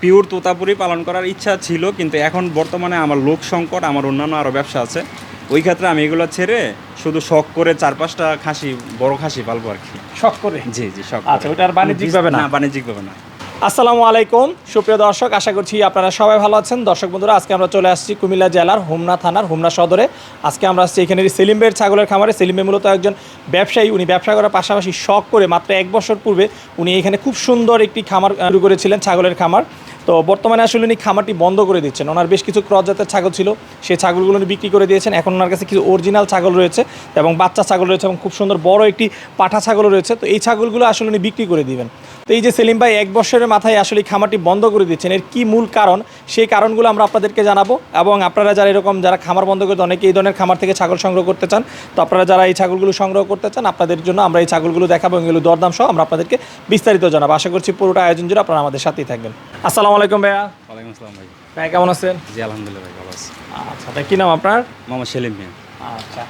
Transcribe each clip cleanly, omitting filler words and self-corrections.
Pure Totapuri পালন করার ইচ্ছা ছিল, কিন্তু এখন বর্তমানে আমার লোক সংকট, আমার অন্যান্য আরও ব্যবসা আছে। ওই ক্ষেত্রে আমি এগুলো ছেড়ে শুধু শখ করে 4-5টা খাসি, বড় খাসি পালবো আর কি। শখ করে? জি জি, শখ আচ্ছা, করে। ওটা আর বাণিজ্যিকভাবে না? না, বাণিজ্যিকভাবে না। আসসালামু আলাইকুম সুপ্রিয় দর্শক, আশা করছি আপনারা সবাই ভালো আছেন। দর্শক বন্ধুরা, আজকে আমরা চলে আসছি কুমিল্লা জেলার হোমনা থানার হোমনা সদরে। আজকে আমরা আসছি এখানে সেলিম ভাইয়ের ছাগলের খামারে। সেলিম ভাই মূলত একজন ব্যবসায়ী। উনি ব্যবসা করার পাশাপাশি শখ করে মাত্র 1 বছর পূর্বে উনি এখানে খুব সুন্দর একটি খামার শুরু করেছিলেন, ছাগলের খামার। তো বর্তমানে আসলে উনি খামারটি বন্ধ করে দিচ্ছেন। ওনার বেশ কিছু ক্রস জাতের ছাগল ছিল, সেই ছাগলগুলো উনি বিক্রি করে দিয়েছেন। এখন ওনার কাছে কিছু অরিজিনাল ছাগল রয়েছে এবং বাচ্চা ছাগল রয়েছে এবং খুব সুন্দর বড় একটি পাঠা ছাগল রয়েছে। তো এই ছাগলগুলো আসলে উনি বিক্রি করে দিবেন। তো এই যে সেলিম ভাই 1 বছরের মাথায় আসলে এই খামারটি বন্ধ করে দিচ্ছেন, এর কি মূল কারণ, সেই কারণগুলো আমরা আপনাদেরকে জানাবো। এবং আপনারা যারা এরকম যারা খামার বন্ধ করে অনেকে এই ধরনের খামার থেকে ছাগল সংগ্রহ করতে চান, তো আপনারা যারা এই ছাগলগুলো সংগ্রহ করতে চান, আপনাদের জন্য আমরা এই ছাগলগুলো দেখাবো এবং এগুলো দরদাম সহ আমরা আপনাদেরকে বিস্তারিত জানাবো। আশা করছি পুরোটা আয়োজন জুড়ে আপনারা আমাদের সাথেই থাকবেন। আসসালামু আলাইকুম ভাইয়া। ওয়ালাইকুম আসসালাম ভাই। ভাই কেমন আছেন? জি আলহামদুলিল্লাহ ভাই, ভালো আছি। আচ্ছা, তাই কী নাম আপনার? মোহাম্মদ সেলিম মিয়া। আচ্ছা,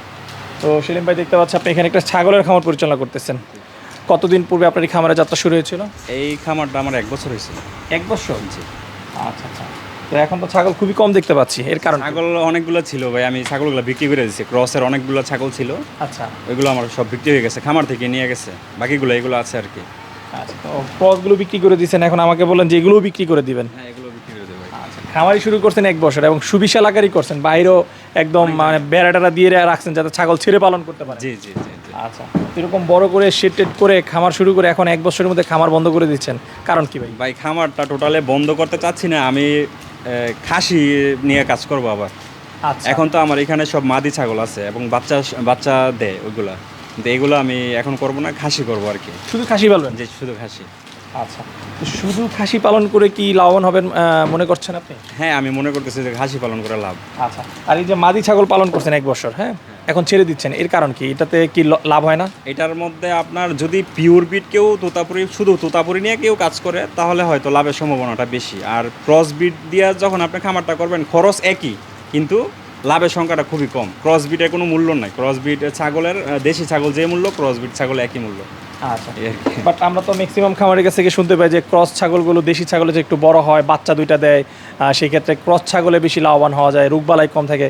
তো সেলিম ভাই দেখতে পাচ্ছি আপনি এখানে একটা ছাগলের খামার পরিচালনা করতেছেন। কতদিন পূর্বে আপনার এই খামারের যাত্রা শুরু হয়েছিল? এই খামারটা আমার 1 বছর হয়েছিল। 1 বছর? জি। আচ্ছা আচ্ছা, তো এখন তো ছাগল খুবই কম দেখতে পাচ্ছি, এর কারণ কি? ছাগল অনেকগুলো ছিল ভাই, আমি ছাগলগুলো বিক্রি করে দিয়েছি। ক্রসের অনেকগুলো ছাগল ছিল, আচ্ছা ওইগুলো আমার সব বিক্রি হয়ে গেছে, খামার থেকে নিয়ে গেছে। বাকিগুলো এগুলো আছে আর কি। আচ্ছা, তো ক্রসগুলো বিক্রি করে দিয়েছেন, এখন আমাকে বলেন যে এগুলোও বিক্রি করে দিবেন। হ্যাঁ, এগুলো বিক্রি করে দেবো ভাই। আচ্ছা, খামারি শুরু করছেন 1 বছর এবং সুবিশাল আকারই করছেন, বাইরেও একদম মানে বেড়াটারা দিয়ে রাখছেন যাতে ছাগল ছেড়ে পালন করতে পারে। জি জি জি জি। আচ্ছা, এরকম বড় করে শেড টেড করে খামার শুরু করে এখন 1 বছরের মধ্যে খামার বন্ধ করে দিচ্ছেন, কারণ কি ভাই? ভাই খামারটা টোটালে বন্ধ করতে চাচ্ছি না আমি, খাসি নিয়ে কাজ করব আবার। আচ্ছা, এখন তো আমার এখানে সব মাদি ছাগল আছে এবং বাচ্চা বাচ্চা দেয় ওইগুলা, কিন্তু এগুলো আমি এখন করব না, খাসি করব আর কি। শুধু খাসি পালবেন? যে শুধু খাসি। আচ্ছা, তো শুধু খাসি পালন করে কি লাভবান হবেন মনে করছেন আপনি? হ্যাঁ, আমি মনে করতেছি যে খাসি পালন করে লাভ। আচ্ছা, আর এই যে মাদি ছাগল পালন করছেন 1 বছর, হ্যাঁ, এখন ছেড়ে দিচ্ছেন, এর কারণ কি? এটাতে কি লাভ হয় না? এটার মধ্যে আপনার যদি পিওর বিট কেউ তোতাপুরি, শুধু তোতাপুরি নিয়ে কেউ কাজ করে, তাহলে হয়তো লাভের সম্ভাবনাটা বেশি। আর ক্রস বিট দিয়ে যখন আপনি খামারটা করবেন, খরচ একই, কিন্তু লাভের সংখ্যাটা খুবই কম। ক্রস বিটের কোনো মূল্য নাই। ক্রস বিট ছাগলের, দেশি ছাগল যে মূল্য, ক্রস বিট ছাগল একই মূল্য। আচ্ছা, এই আর কি। বাট আমরা তো ম্যাক্সিমাম খামারের কাছ থেকে শুনতে পাই যে ক্রস ছাগলগুলো দেশি ছাগলের যে একটু বড় হয়, বাচ্চা 2টা দেয়, সেই ক্ষেত্রে ক্রস ছাগলে বেশি লাভবান হওয়া যায়, রোগবালাই কম থাকে,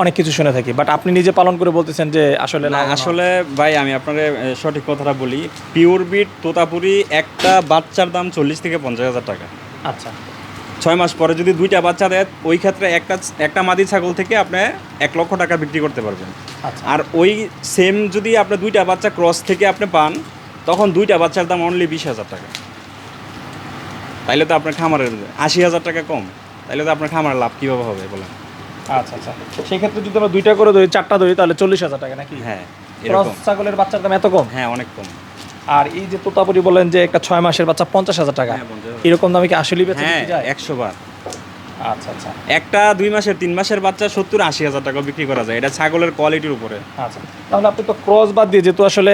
অনেক কিছু শুনে থাকি। বাট আপনি নিজে পালন করে বলতেছেন যে আসলে না, আসলে ভাই আমি আপনার সঠিক কথাটা বলি। পিওর বিট তোতাপুরি একটা বাচ্চার দাম 40 থেকে 50 হাজার টাকা। আচ্ছা, 6 মাস পরে যদি 2টা বাচ্চা দেয়, ওই ক্ষেত্রে একটা মাদি ছাগল থেকে আপনি 1 লক্ষ টাকা বিক্রি করতে পারবেন। আচ্ছা, আর ওই সেম যদি আপনি 2টা বাচ্চা ক্রস থেকে আপনি পান, তখন 2টা বাচ্চার দাম অনলি 20,000 টাকা। তাইলে তো আপনার খামারের 80,000 টাকা কম। তাইলে তো আপনার খামারের লাভ কীভাবে হবে বলেন? আচ্ছা আচ্ছা, সেই ক্ষেত্রে যদি আমরা 2টা করে ধরি, 4টা ধরি, তাহলে 40,000 টাকা নাকি? হ্যাঁ, ক্রস এরকম। ছাগলের বাচ্চার দাম এত কম? হ্যাঁ, অনেক কম। আর এই যে তোতাপুরি বলেন যে একটা 6 মাসের বাচ্চা 50,000 টাকা, হ্যাঁ, 50,000 এরকম দামে কি আসলেই বেচা হ্যাঁ, বিক্রি যায়? 100 বার। আচ্ছা আচ্ছা একটা 2 মাসের 3 মাসের বাচ্চা 70-80 হাজার টাকা বিক্রি করা যায়। এটা ছাগলের কোয়ালিটির উপরে। আচ্ছা, তাহলে আপনি তো ক্রস বাদ দিয়ে, যেহেতু আসলে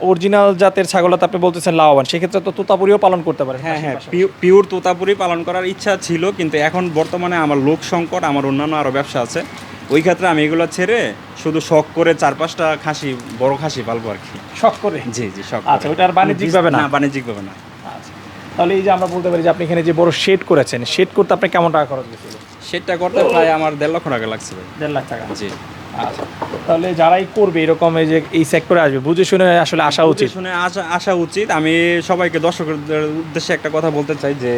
অরিজিনাল জাতের ছাগলটা আপনি বলতেছেন লাভবান, সেক্ষেত্রে তো তোতাপুরিও পালন করতে পারেন। হ্যাঁ হ্যাঁ, পিওর তোতাপুরি পালন করার ইচ্ছা ছিল, কিন্তু এখন বর্তমানে আমার লোক সংকট, আমার অন্যান্য আরও ব্যবসা আছে। ওই ক্ষেত্রে আমি এগুলো ছেড়ে শুধু শখ করে 4-5টা খাসি, বড় খাসি পালবো আর কি। শখ করে? জি জি, শখ। আচ্ছা, ওটা আর বাণিজ্যিকভাবে না? না, বাণিজ্যিকভাবে না। আচ্ছা, তাহলে এই যে আমরা বলতে পারি যে আপনি এখানে যে বড় শেড করেছেন, শেড করতে আপনি কেমন টাকা খরচ গেছিল? সেটা করতে প্রায় আমার 1.5 লক্ষ টাকা লাগছে ভাই। 1.5 লাখ টাকা? জি। আচ্ছা, তাহলে যারাই করবে এরকম এই যে এই সেক্টরে আসবে, বুঝে শুনে আসলে আসা উচিত। শুনে আসা উচিত। আমি সবাইকে, দর্শকদের উদ্দেশ্যে একটা কথা বলতে চাই যে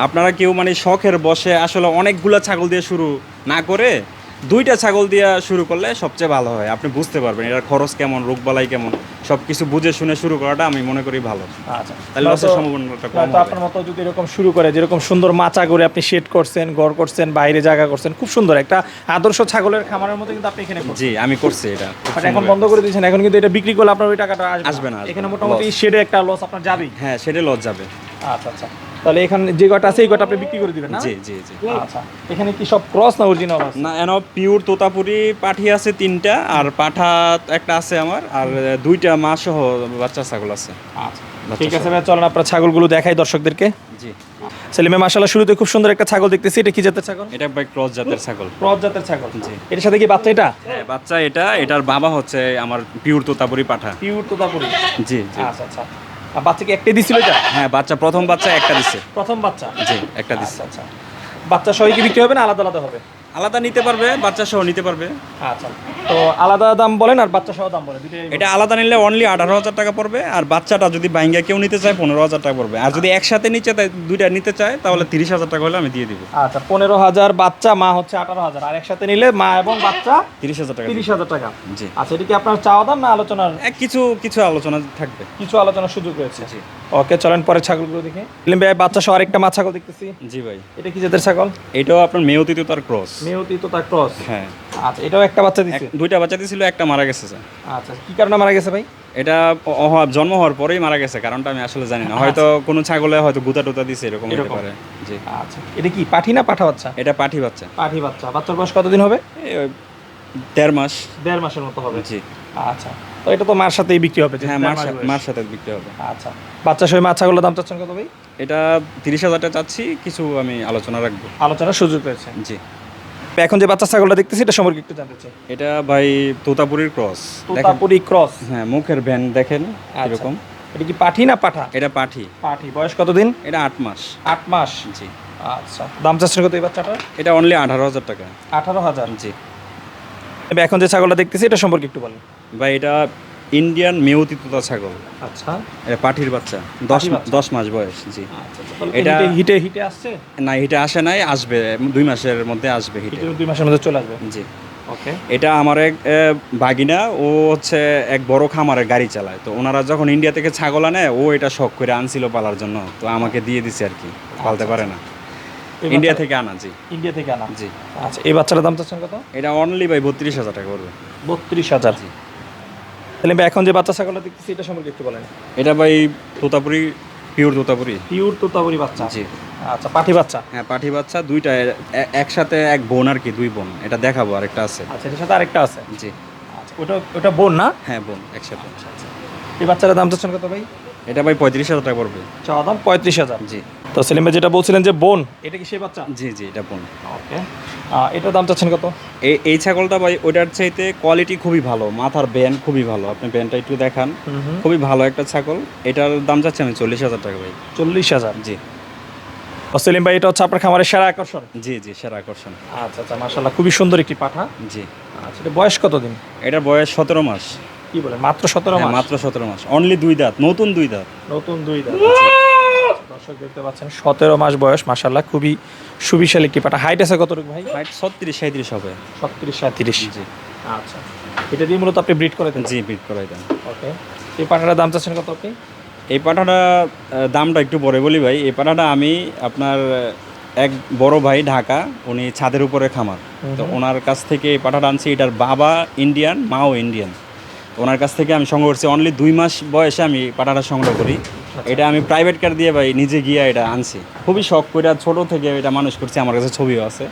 আপনারা কেউ মানে শখের বসে আসলে অনেকগুলো ছাগল দিয়ে শুরু না করে 2টা ছাগল দিয়ে শুরু করলে সবচেয়ে ভালো হয়। আপনি বুঝতে পারবেন এটার খরচ কেমন, রোগবালাই কেমন, সব কিছু বুঝে শুনে শুরু করাটা আমি মনে করি ভালো। আচ্ছা, তাহলে লসের সম্ভাবনাটা কম তো হবে। আপনার মতো যদি এরকম শুরু করে, যেরকম সুন্দর মাচা করে আপনি শেড করছেন, ঘর করছেন, বাইরে জায়গা করছেন, খুব সুন্দর একটা আদর্শ ছাগলের খামারের মতো কিন্তু আপনি এখানে করছেন। জি, আমি করছি এটা। বাট এখন বন্ধ করে দিয়েছেন, এখন কিন্তু এটা বিক্রি করলে আপনার ওই টাকাটা আসবে না। এখানে মোটামুটি শেডে একটা লস আপনার যাবেই। হ্যাঁ, সেটা লস যাবে। আচ্ছা আচ্ছা, তাহলে এখানে যে কটা আছে এই কটা আপনি বিক্রি করে দিবেন না? জি জি জি। আচ্ছা, এখানে কি সব ক্রস না অরিজিনাল আছে? না, এন পিওর তোতাপুরি পাঠি আছে 3টা, আর পাঠা একটা আছে আমার, আর 2টা মা সহ বাচ্চা ছাগল আছে। আচ্ছা, ঠিক আছে ভাই, চলেন আপনার ছাগলগুলো দেখাই দর্শকদেরকে। জি। সেলিমে মাশাআল্লাহ, শুরুতে খুব সুন্দর একটা ছাগল দেখতেছি, এটা কি জাতের ছাগল? এটা ভাই ক্রস জাতের ছাগল। ক্রস জাতের ছাগল? জি। এর সাথে কি বাচ্চা এটা? হ্যাঁ, বাচ্চা এটা। এটার বাবা হচ্ছে আমার পিওর তোতাপুরি পাঠা। পিওর তোতাপুরি? জি জি। আচ্ছা আচ্ছা, আর বাচ্চা কি একটাই দিছিল এটা? হ্যাঁ, প্রথম বাচ্চা একটা দিচ্ছে। প্রথম বাচ্চা? জি, একটা দিচ্ছে। আচ্ছা আচ্ছা। বাচ্চা সহই কি বিক্রি হবে না আলাদা আলাদা হবে? আলাদা নিতে পারবে, বাচ্চা সহ নিতে পারবে। আচ্ছা, তো আলাদা দাম বলেন আর বাচ্চা সহ দাম বলেন, দুটোই। এটা আলাদা নিলে অনলি 18,000 টাকা পড়বে, আর বাচ্চাটা যদি বাইঙ্গা কেউ নিতে চায় 15,000 টাকা পড়বে। আর যদি একসাথে দুইটা নিতে চায় তাহলে 30,000 টাকা হলে আমি দিয়ে দিব। আচ্ছা, 15,000 বাচ্চা, মা হচ্ছে 18,000, আর একসাথে নিলে মা এবং বাচ্চা 30,000 টাকা। 30,000 টাকা। জি। আচ্ছা, এটা কি আপনার চাওয়া দাম না আলোচনার? কিছু কিছু আলোচনা থাকবে। কিছু আলোচনার সুযোগ রয়েছে। জি। ওকে, চলেন পরে ছাগলগুলো দেখি। সেলিম ভাই, বাচ্চা সহ আরেকটা মা ছাগল দেখতেছি। জি ভাই। এটা কি জাতের ছাগল? এটাও আপনার মেয়তি তো তার ক্রস। মেয়তি তো তার ক্রস। হ্যাঁ। আচ্ছা, এটাও একটা বাচ্চা দিছে? দুইটা বাচ্চা দিছিল, একটা মারা গেছে স্যার। আচ্ছা, কি কারণে মারা গেছে ভাই? এটা জন্ম হওয়ার পরেই মারা গেছে, কারণটা আমি আসলে জানি না। হয়তো কোনো ছাগলে হয়তো গুতা টুতা দিছে, এরকম হতে পারে। জি। আচ্ছা, এটা কি পাঠি না পাঠা বাচ্চা? এটা পাঠি বাচ্চা। পাঠি বাচ্চা। বাচ্চার বয়স কতদিন হবে? 1.5 মাস। 1.5 মাসের মতো হবে। জি। আচ্ছা, তো এটা তো মার সাথেই বিক্রি হবে? হ্যাঁ, মার সাথে বিক্রি হবে। আচ্ছা, বাচ্চা সহ মা ছাগলের দাম চাচ্ছেন কত ভাই? এটা 30,000 টাকা চাচ্ছি, কিছু আমি আলোচনা রাখবো। আলোচনার সুযোগ রয়েছে। জি। এখন যে বাচ্চা ছাগলটা দেখতেছি এটা সম্পর্কে একটু জানতে চাই। এটা ভাই তোতাপুরির ক্রস। তোতাপুরি ক্রস। হ্যাঁ, মুখের ভ্যান দেখেন এরকম। এটা কি পাঠি না পাঠা? এটা পাঠি। পাঠি। বয়স কতদিন? এটা 8 মাস। 8 মাস। জি। আচ্ছা, দাম চাচ্ছেন কত এই বাচ্চাটার? এটা অনলি 18,000 টাকা। 18,000। জি। এখন যে ছাগলটা দেখতেছি এটা সম্পর্কে একটু বলেন ভাই, এটা ইন্ডিয়ান মেয়তি তোতা ছাগল। আচ্ছা, এটা পাঠির বাচ্চা। পাঠি বাচ্চা। 10 মাস বয়স। জি। এটা এটা- হিটে আসছে? না, হিটে আসে নাই, আসবে 2 মাসের মধ্যে আসবে হিটে। 2 মাসের মধ্যে চলে আসবে। জি। ওকে। এটা আমার এক ভাগিনা, ও হচ্ছে এক বড় খামারের গাড়ি চালায়। তো ওনারা যখন ইন্ডিয়া থেকে ছাগল আনে, ও এটা শখ করে আনছিল পালার জন্য, তো আমাকে দিয়ে দিছে আর কি। পালতে পারে না। ইন্ডিয়া থেকে আনা। জি। ইন্ডিয়া থেকে আনা। জি। আচ্ছা, এই বাচ্চাটার দাম চাচ্ছেন কত? এটা অনলি ভাই 32,000 টাকা পড়বে। 32,000। জি। তাহলে ভাই, এখন যে বাচ্চা ছাগলটা দেখতেছি এটা সম্পর্কে একটু বলেন। এটা ভাই তোতাপুরি, পিওর তোতাপুরি। পিওর তোতাপুরি বাচ্চা। জি। আচ্ছা, পাঠি বাচ্চা। হ্যাঁ, পাঠি বাচ্চা দুইটা, একসাথে এক বোন আর কি, 2 বোন। এটা দেখাবো, আরেকটা আছে। আচ্ছা, এটার সাথে আরেকটা আছে। জি। আচ্ছা, ওটা বোন না? হ্যাঁ, বোন একসাথে। এই বাচ্চাটার দাম চাচ্ছেন কত ভাই? এটা ভাই 35,000 টাকা পড়বে। চাওয়া দাম 35,000। জি। তো সেলিম ভাই, যেটা বলছিলেন যে বোন, এটা কি সেই বাচ্চা? জি জি, এটা বোন। ওকে। এটার দাম চাচ্ছেন কত? এই ছাগলটা ভাই ওইটার চাইতে কোয়ালিটি খুবই ভালো, মাথার ব্যান্ড খুবই ভালো। আপনি ব্যান্ডটা একটু দেখান, খুবই ভালো একটা ছাগল। এটার দাম চাচ্ছি আমি 40,000 টাকা ভাই। 40,000। জি। ও সেলিম ভাই, এটা হচ্ছে আপনার খামারের সেরা আকর্ষণ? জি জি, সেরা আকর্ষণ। আচ্ছা আচ্ছা, মাশাআল্লাহ, খুবই সুন্দর একটি পাঠা। জি। আচ্ছা, এটা বয়স কতদিন? এটার বয়স 17 মাস। কি বলেন, মাত্র 17 হ্যাঁ, মাস? মাত্র 17 মাস। অনলি 2 দাঁত, নতুন 2 দাঁত। নতুন 2 দাঁত। দর্শক দেখতে পাচ্ছেন 17 মাস বয়স, মাশাআল্লাহ, খুবই সুবিশাল একটি পাঠা। হাইট আছে কতটুকু ভাই? হাইট 36-37 হবে। 37-37। জি। আচ্ছা, এটা দিয়ে মূলত আপনি ব্রিড করে দেন? জি, বিট করাই দেন। ওকে। এই পাঠাটার দাম চাচ্ছেন কত আপনি? এই পাঠাটা দামটা একটু পরে বলি ভাই। এই পাঠাটা আমি আপনার এক বড় ভাই ঢাকা, উনি ছাদের উপরে খামার, তো ওনার কাছ থেকে এই পাঠাটা আনছি। এটার বাবা ইন্ডিয়ান, মাও ইন্ডিয়ান। তো ওনার কাছ থেকে আমি সংগ্রহ করছি। অনলি 2 মাস বয়সে আমি পাঠাটা সংগ্রহ করি। এটা আমি প্রাইভেট কার দিয়ে ভাই নিজে গিয়ে এটা আনছি। খুবই শখ করে ছোট থেকে এটা মানুষ করছি, আমার কাছে ছবিও আছে।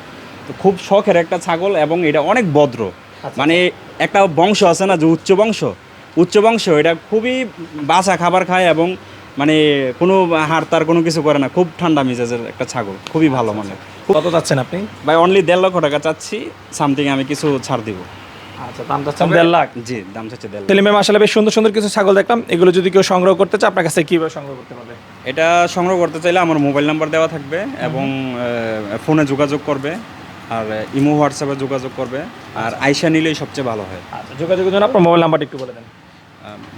তো খুব শখের একটা ছাগল, এবং এটা অনেক ভদ্র। মানে একটা বংশ আছে না যে উচ্চ বংশ, এটা খুবই বাসা খাবার খায়, এবং মানে কোনো হাড়তার কোনো কিছু করে না। খুব ঠান্ডা মেজাজের একটা ছাগল, খুবই ভালো মানে। কত চাচ্ছেন আপনি? ভাই অনলি 1.5 লক্ষ টাকা চাচ্ছি, সামথিং আমি কিছু ছাড় দিব। আচ্ছা, দাম চাচ্ছেন 1.5 লাখ? জি, দাম চাচ্ছি 1.5 লাখ। সেলিম ভাই, মাশাআল্লাহ, বেশ সুন্দর সুন্দর কিছু ছাগল দেখলাম। এগুলো যদি কেউ সংগ্রহ করতে চায় আপনার কাছে কিভাবে সংগ্রহ করতে পারবে? এটা সংগ্রহ করতে চাইলে আমার মোবাইল নাম্বার দেওয়া থাকবে, এবং ফোনে যোগাযোগ করবে, আর ইমো হোয়াটসঅ্যাপে যোগাযোগ করবে, আর আইসা নিলেই সবচেয়ে ভালো হয়। আচ্ছা, যোগাযোগের জন্য আপনার মোবাইল নাম্বারটা একটু বলে দেন।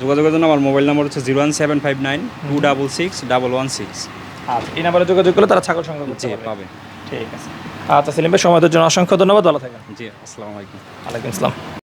যোগাযোগের জন্য আমার মোবাইল নাম্বার হচ্ছে 01759 266 116। আচ্ছা, এই নাম্বারে যোগাযোগ করলে তারা ছাগল সংগ্রহ করতে জি, পারবে। পাবে। ঠিক আছে। আচ্ছা সেলিম ভাই, সময়ের জন্য অসংখ্য ধন্যবাদ, ভালো থাকেন। জি, আসসালামু আলাইকুম। ওয়ালাইকুম আসসালাম।